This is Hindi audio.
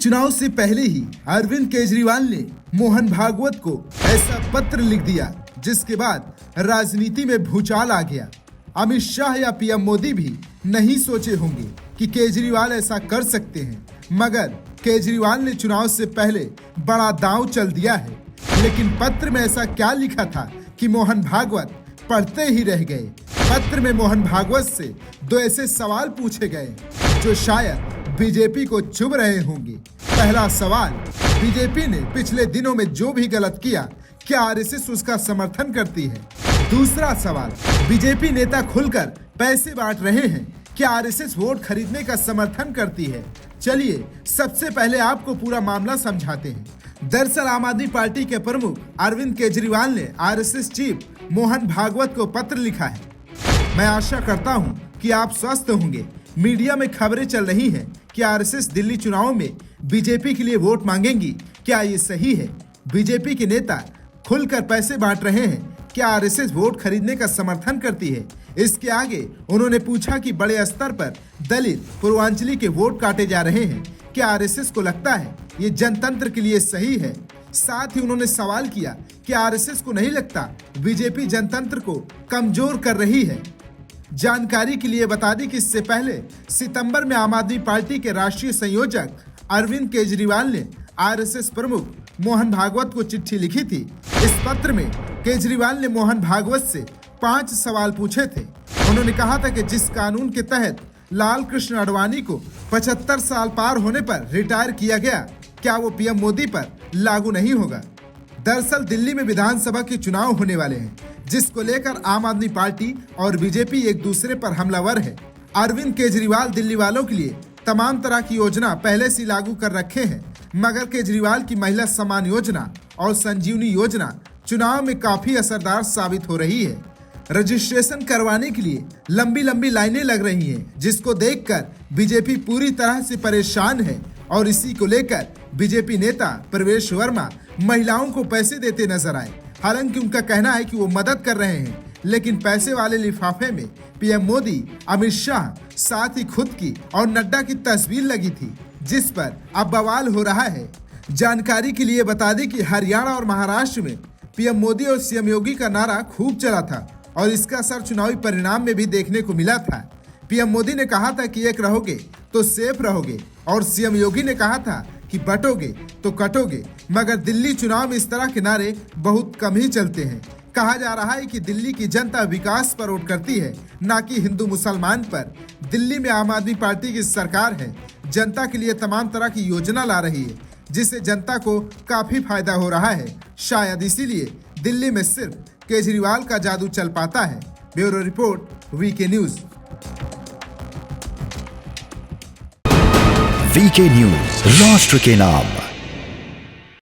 चुनाव से पहले ही अरविंद केजरीवाल ने मोहन भागवत को ऐसा पत्र लिख दिया जिसके बाद राजनीति में भूचाल आ गया। अमित शाह या पीएम मोदी भी नहीं सोचे होंगे कि केजरीवाल ऐसा कर सकते हैं, मगर केजरीवाल ने चुनाव से पहले बड़ा दांव चल दिया है। लेकिन पत्र में ऐसा क्या लिखा था कि मोहन भागवत पढ़ते ही रह गए। पत्र में मोहन भागवत से दो ऐसे सवाल पूछे गए जो शायद बीजेपी को चुभ रहे होंगे। पहला सवाल, बीजेपी ने पिछले दिनों में जो भी गलत किया, क्या आरएसएस उसका समर्थन करती है? दूसरा सवाल, बीजेपी नेता खुलकर पैसे बांट रहे हैं, क्या आरएसएस वोट खरीदने का समर्थन करती है? चलिए सबसे पहले आपको पूरा मामला समझाते हैं। दरअसल आम आदमी पार्टी के प्रमुख अरविंद केजरीवाल ने आरएसएस चीफ मोहन भागवत को पत्र लिखा है। मैं आशा करता हूं कि आप स्वस्थ होंगे। मीडिया में खबरें चल रही हैं कि आरएसएस दिल्ली चुनाव में बीजेपी के लिए वोट मांगेंगी। क्या ये सही है? बीजेपी के नेता खुलकर पैसे बांट रहे हैं, क्या आरएसएस वोट खरीदने का समर्थन करती है? इसके आगे उन्होंने पूछा कि बड़े स्तर पर दलित पूर्वांचली के वोट काटे जा रहे हैं, क्या आरएसएस को लगता है ये जनतंत्र के लिए सही है? साथ ही उन्होंने सवाल किया कि आरएसएस को नहीं लगता बीजेपी जनतंत्र को कमजोर कर रही है? जानकारी के लिए बता दें कि इससे पहले सितंबर में आम आदमी पार्टी के राष्ट्रीय संयोजक अरविंद केजरीवाल ने आरएसएस प्रमुख मोहन भागवत को चिट्ठी लिखी थी। इस पत्र में केजरीवाल ने मोहन भागवत से 5 सवाल पूछे थे। उन्होंने कहा था कि जिस कानून के तहत लाल कृष्ण आडवाणी को 75 साल पार होने पर रिटायर किया गया, क्या वो पीएम मोदी पर लागू नहीं होगा? दरअसल दिल्ली में विधानसभा के चुनाव होने वाले हैं, जिसको लेकर आम आदमी पार्टी और बीजेपी एक दूसरे पर हमलावर है। अरविंद केजरीवाल दिल्ली वालों के लिए तमाम तरह की योजना पहले से लागू कर रखे हैं, मगर केजरीवाल की महिला सम्मान योजना और संजीवनी योजना चुनाव में काफी असरदार साबित हो रही है। रजिस्ट्रेशन करवाने के लिए लंबी लंबी लाइनें लग रही हैं, जिसको देखकर बीजेपी पूरी तरह से परेशान है और इसी को लेकर बीजेपी नेता प्रवेश वर्मा महिलाओं को पैसे देते नजर आए। हालांकि उनका कहना है कि वो मदद कर रहे हैं, लेकिन पैसे वाले लिफाफे में पीएम मोदी, अमित शाह, साथ ही खुद की और नड्डा की तस्वीर लगी थी, जिस पर अब बवाल हो रहा है। जानकारी के लिए बता दें कि हरियाणा और महाराष्ट्र में पीएम मोदी और सीएम योगी का नारा खूब चला था और इसका असर चुनावी परिणाम में भी देखने को मिला था। पीएम मोदी ने कहा था कि एक रहोगे तो सेफ रहोगे और सीएम योगी ने कहा था कि बटोगे तो कटोगे, मगर दिल्ली चुनाव में इस तरह के नारे बहुत कम ही चलते हैं। कहा जा रहा है कि दिल्ली की जनता विकास पर वोट करती है, ना कि हिंदू मुसलमान पर। दिल्ली में आम आदमी पार्टी की सरकार है, जनता के लिए तमाम तरह की योजना ला रही है, जिससे जनता को काफी फायदा हो रहा है। शायद इसीलिए दिल्ली में सिर्फ केजरीवाल का जादू चल पाता है। Bureau report, VK news. VK news, राष्ट्र के नाम।